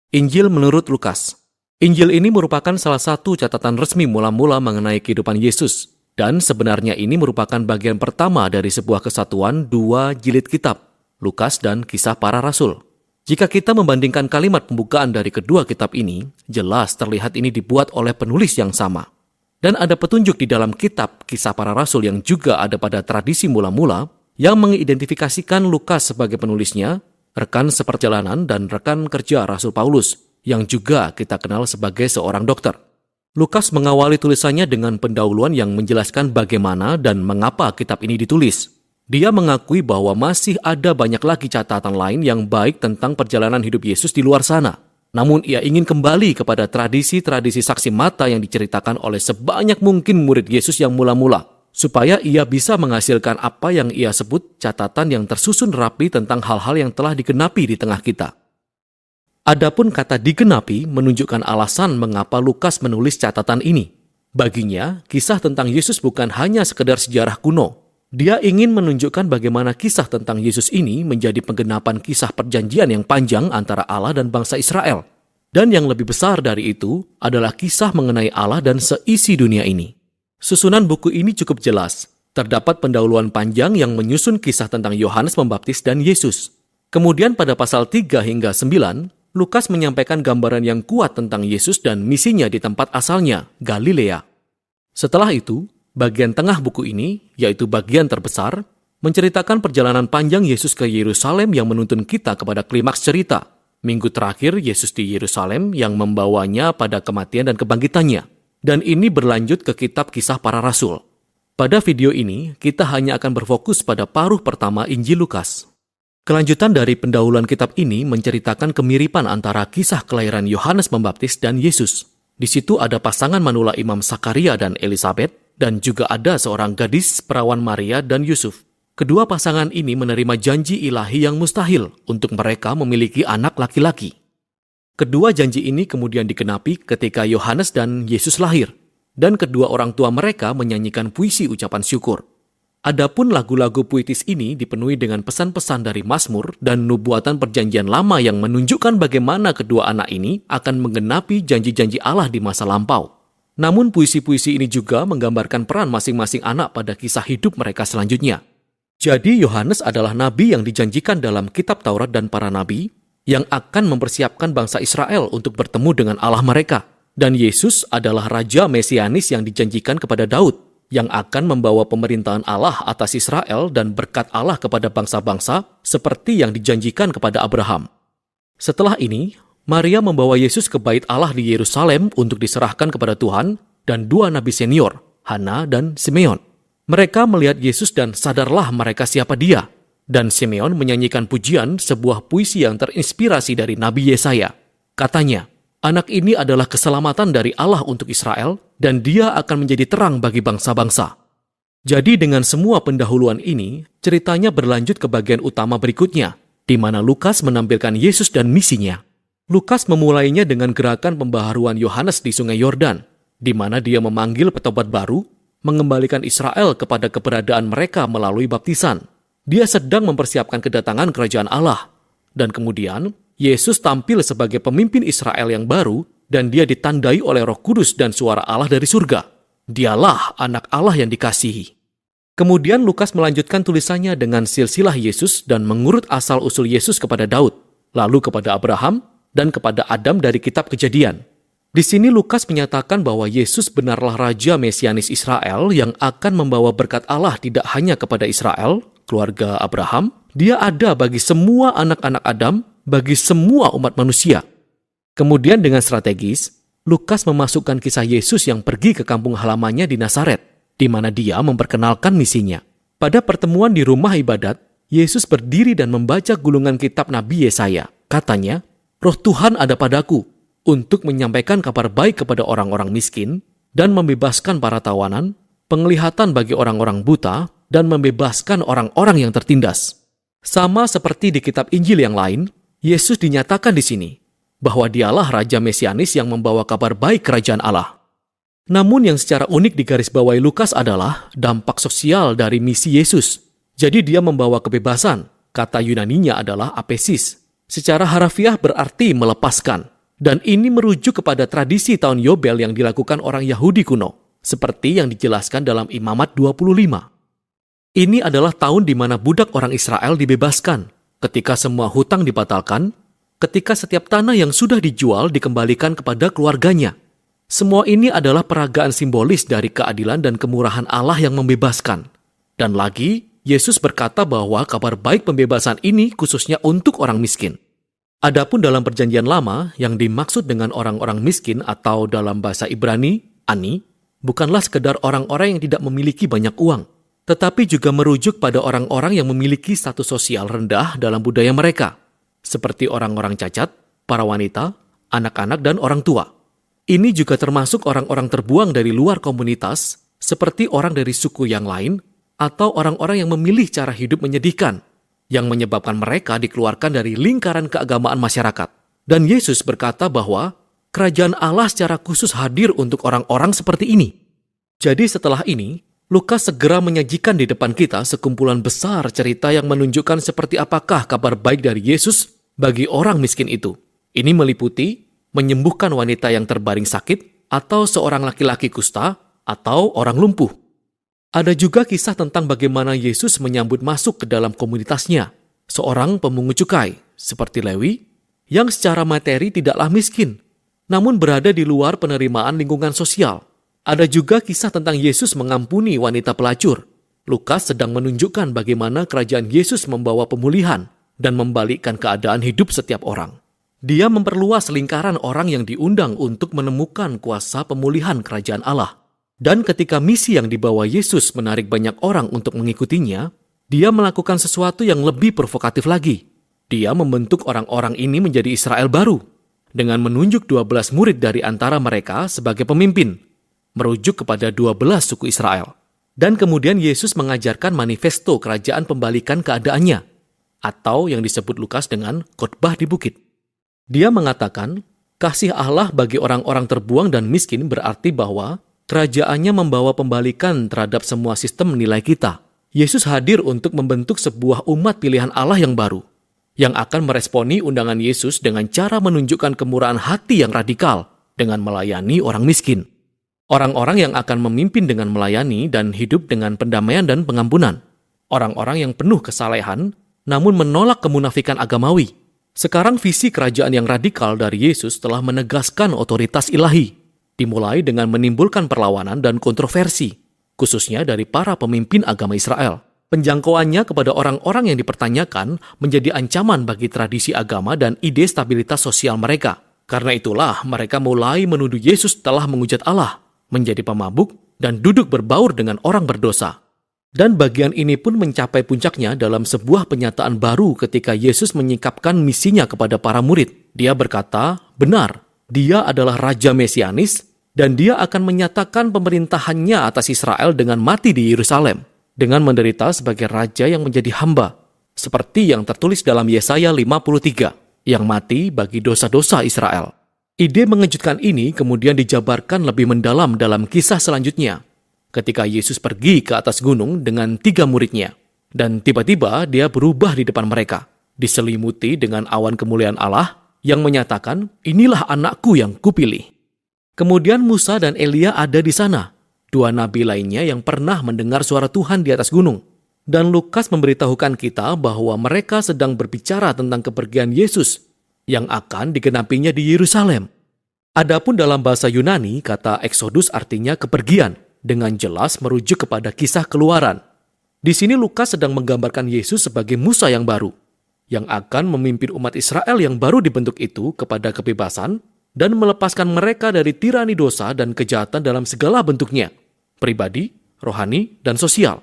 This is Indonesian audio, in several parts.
Injil menurut Lukas. Injil ini merupakan salah satu catatan resmi mula-mula mengenai kehidupan Yesus, dan sebenarnya ini merupakan bagian pertama dari sebuah kesatuan dua jilid kitab, Lukas dan Kisah Para Rasul. Jika kita membandingkan kalimat pembukaan dari kedua kitab ini, jelas terlihat ini dibuat oleh penulis yang sama. Dan ada petunjuk di dalam kitab Kisah Para Rasul yang juga ada pada tradisi mula-mula yang mengidentifikasikan Lukas sebagai penulisnya, rekan seperjalanan dan rekan kerja Rasul Paulus, yang juga kita kenal sebagai seorang dokter. Lukas mengawali tulisannya dengan pendahuluan yang menjelaskan bagaimana dan mengapa kitab ini ditulis. Dia mengakui bahwa masih ada banyak lagi catatan lain yang baik tentang perjalanan hidup Yesus di luar sana. Namun ia ingin kembali kepada tradisi-tradisi saksi mata yang diceritakan oleh sebanyak mungkin murid Yesus yang mula-mula, supaya ia bisa menghasilkan apa yang ia sebut catatan yang tersusun rapi tentang hal-hal yang telah digenapi di tengah kita. Adapun kata digenapi menunjukkan alasan mengapa Lukas menulis catatan ini. Baginya, kisah tentang Yesus bukan hanya sekedar sejarah kuno. Dia ingin menunjukkan bagaimana kisah tentang Yesus ini menjadi penggenapan kisah perjanjian yang panjang antara Allah dan bangsa Israel. Dan yang lebih besar dari itu adalah kisah mengenai Allah dan seisi dunia ini. Susunan buku ini cukup jelas. Terdapat pendahuluan panjang yang menyusun kisah tentang Yohanes Pembaptis dan Yesus. Kemudian pada pasal 3 hingga 9, Lukas menyampaikan gambaran yang kuat tentang Yesus dan misinya di tempat asalnya, Galilea. Setelah itu, bagian tengah buku ini, yaitu bagian terbesar, menceritakan perjalanan panjang Yesus ke Yerusalem yang menuntun kita kepada klimaks cerita. Minggu terakhir Yesus di Yerusalem yang membawanya pada kematian dan kebangkitannya. Dan ini berlanjut ke kitab Kisah Para Rasul. Pada video ini, kita hanya akan berfokus pada paruh pertama Injil Lukas. Kelanjutan dari pendahuluan kitab ini menceritakan kemiripan antara kisah kelahiran Yohanes Pembaptis dan Yesus. Di situ ada pasangan manula Imam Sakaria dan Elisabet, dan juga ada seorang gadis perawan Maria dan Yusuf. Kedua pasangan ini menerima janji ilahi yang mustahil untuk mereka memiliki anak laki-laki. Kedua janji ini kemudian digenapi ketika Yohanes dan Yesus lahir, dan kedua orang tua mereka menyanyikan puisi ucapan syukur. Adapun lagu-lagu puitis ini dipenuhi dengan pesan-pesan dari Mazmur dan nubuatan perjanjian lama yang menunjukkan bagaimana kedua anak ini akan menggenapi janji-janji Allah di masa lampau. Namun puisi-puisi ini juga menggambarkan peran masing-masing anak pada kisah hidup mereka selanjutnya. Jadi Yohanes adalah nabi yang dijanjikan dalam kitab Taurat dan para nabi, yang akan mempersiapkan bangsa Israel untuk bertemu dengan Allah mereka. Dan Yesus adalah Raja Mesianis yang dijanjikan kepada Daud, yang akan membawa pemerintahan Allah atas Israel dan berkat Allah kepada bangsa-bangsa seperti yang dijanjikan kepada Abraham. Setelah ini, Maria membawa Yesus ke bait Allah di Yerusalem untuk diserahkan kepada Tuhan dan dua nabi senior, Hana dan Simeon. Mereka melihat Yesus dan sadarlah mereka siapa dia. Dan Simeon menyanyikan pujian sebuah puisi yang terinspirasi dari Nabi Yesaya. Katanya, anak ini adalah keselamatan dari Allah untuk Israel, dan dia akan menjadi terang bagi bangsa-bangsa. Jadi dengan semua pendahuluan ini, ceritanya berlanjut ke bagian utama berikutnya, di mana Lukas menampilkan Yesus dan misinya. Lukas memulainya dengan gerakan pembaharuan Yohanes di Sungai Yordan, di mana dia memanggil petobat baru, mengembalikan Israel kepada keberadaan mereka melalui baptisan. Dia sedang mempersiapkan kedatangan kerajaan Allah. Dan kemudian, Yesus tampil sebagai pemimpin Israel yang baru dan dia ditandai oleh Roh Kudus dan suara Allah dari surga. Dialah anak Allah yang dikasihi. Kemudian Lukas melanjutkan tulisannya dengan silsilah Yesus dan mengurut asal-usul Yesus kepada Daud, lalu kepada Abraham, dan kepada Adam dari kitab Kejadian. Di sini Lukas menyatakan bahwa Yesus benarlah Raja Mesianis Israel yang akan membawa berkat Allah tidak hanya kepada Israel, keluarga Abraham, dia ada bagi semua anak-anak Adam, bagi semua umat manusia. Kemudian dengan strategis, Lukas memasukkan kisah Yesus yang pergi ke kampung halamannya di Nazaret, di mana dia memperkenalkan misinya. Pada pertemuan di rumah ibadat, Yesus berdiri dan membaca gulungan kitab Nabi Yesaya. Katanya, Roh Tuhan ada padaku, untuk menyampaikan kabar baik kepada orang-orang miskin, dan membebaskan para tawanan, penglihatan bagi orang-orang buta, dan membebaskan orang-orang yang tertindas. Sama seperti di kitab Injil yang lain, Yesus dinyatakan di sini, bahwa dialah Raja Mesianis yang membawa kabar baik kerajaan Allah. Namun yang secara unik digarisbawahi Lukas adalah dampak sosial dari misi Yesus. Jadi dia membawa kebebasan, kata Yunaninya adalah apesis. Secara harafiah berarti melepaskan. Dan ini merujuk kepada tradisi tahun Yobel yang dilakukan orang Yahudi kuno, seperti yang dijelaskan dalam Imamat 25. Ini adalah tahun di mana budak orang Israel dibebaskan, ketika semua hutang dibatalkan, ketika setiap tanah yang sudah dijual dikembalikan kepada keluarganya. Semua ini adalah peragaan simbolis dari keadilan dan kemurahan Allah yang membebaskan. Dan lagi, Yesus berkata bahwa kabar baik pembebasan ini khususnya untuk orang miskin. Adapun dalam Perjanjian Lama, yang dimaksud dengan orang-orang miskin atau dalam bahasa Ibrani, ani, bukanlah sekedar orang-orang yang tidak memiliki banyak uang, tetapi juga merujuk pada orang-orang yang memiliki status sosial rendah dalam budaya mereka, seperti orang-orang cacat, para wanita, anak-anak, dan orang tua. Ini juga termasuk orang-orang terbuang dari luar komunitas, seperti orang dari suku yang lain, atau orang-orang yang memilih cara hidup menyedihkan, yang menyebabkan mereka dikeluarkan dari lingkaran keagamaan masyarakat. Dan Yesus berkata bahwa kerajaan Allah secara khusus hadir untuk orang-orang seperti ini. Jadi setelah ini, Lukas segera menyajikan di depan kita sekumpulan besar cerita yang menunjukkan seperti apakah kabar baik dari Yesus bagi orang miskin itu. Ini meliputi menyembuhkan wanita yang terbaring sakit, atau seorang laki-laki kusta, atau orang lumpuh. Ada juga kisah tentang bagaimana Yesus menyambut masuk ke dalam komunitasnya seorang pemungut cukai, seperti Lewi, yang secara materi tidaklah miskin, namun berada di luar penerimaan lingkungan sosial. Ada juga kisah tentang Yesus mengampuni wanita pelacur. Lukas sedang menunjukkan bagaimana kerajaan Yesus membawa pemulihan dan membalikkan keadaan hidup setiap orang. Dia memperluas lingkaran orang yang diundang untuk menemukan kuasa pemulihan kerajaan Allah. Dan ketika misi yang dibawa Yesus menarik banyak orang untuk mengikutinya, dia melakukan sesuatu yang lebih provokatif lagi. Dia membentuk orang-orang ini menjadi Israel baru, dengan menunjuk 12 murid dari antara mereka sebagai pemimpin, merujuk kepada 12 suku Israel. Dan kemudian Yesus mengajarkan manifesto kerajaan pembalikan keadaannya, atau yang disebut Lukas dengan khotbah di bukit. Dia mengatakan, kasih Allah bagi orang-orang terbuang dan miskin berarti bahwa kerajaannya membawa pembalikan terhadap semua sistem nilai kita. Yesus hadir untuk membentuk sebuah umat pilihan Allah yang baru, yang akan meresponi undangan Yesus dengan cara menunjukkan kemurahan hati yang radikal dengan melayani orang miskin. Orang-orang yang akan memimpin dengan melayani dan hidup dengan pendamaian dan pengampunan. Orang-orang yang penuh kesalehan, namun menolak kemunafikan agamawi. Sekarang visi kerajaan yang radikal dari Yesus telah menegaskan otoritas ilahi, dimulai dengan menimbulkan perlawanan dan kontroversi, khususnya dari para pemimpin agama Israel. Penjangkauannya kepada orang-orang yang dipertanyakan menjadi ancaman bagi tradisi agama dan ide stabilitas sosial mereka. Karena itulah mereka mulai menuduh Yesus telah menghujat Allah, menjadi pemabuk, dan duduk berbaur dengan orang berdosa. Dan bagian ini pun mencapai puncaknya dalam sebuah penyataan baru ketika Yesus menyikapkan misinya kepada para murid. Dia berkata, benar, dia adalah Raja Mesianis, dan dia akan menyatakan pemerintahannya atas Israel dengan mati di Yerusalem, dengan menderita sebagai raja yang menjadi hamba, seperti yang tertulis dalam Yesaya 53, yang mati bagi dosa-dosa Israel. Ide mengejutkan ini kemudian dijabarkan lebih mendalam dalam kisah selanjutnya, ketika Yesus pergi ke atas gunung dengan 3 muridnya, dan tiba-tiba dia berubah di depan mereka, diselimuti dengan awan kemuliaan Allah yang menyatakan, inilah anakku yang kupilih. Kemudian Musa dan Elia ada di sana, 2 nabi lainnya yang pernah mendengar suara Tuhan di atas gunung. Dan Lukas memberitahukan kita bahwa mereka sedang berbicara tentang kepergian Yesus yang akan digenapinya di Yerusalem. Adapun dalam bahasa Yunani, kata Exodus artinya kepergian, dengan jelas merujuk kepada kisah Keluaran. Di sini Lukas sedang menggambarkan Yesus sebagai Musa yang baru, yang akan memimpin umat Israel yang baru dibentuk itu kepada kebebasan dan melepaskan mereka dari tirani dosa dan kejahatan dalam segala bentuknya, pribadi, rohani, dan sosial.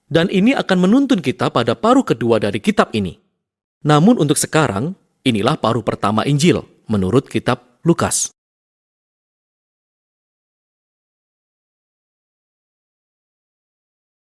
Dan ini akan menuntun kita pada paruh kedua dari kitab ini. Namun untuk sekarang, inilah paruh pertama Injil menurut kitab Lukas.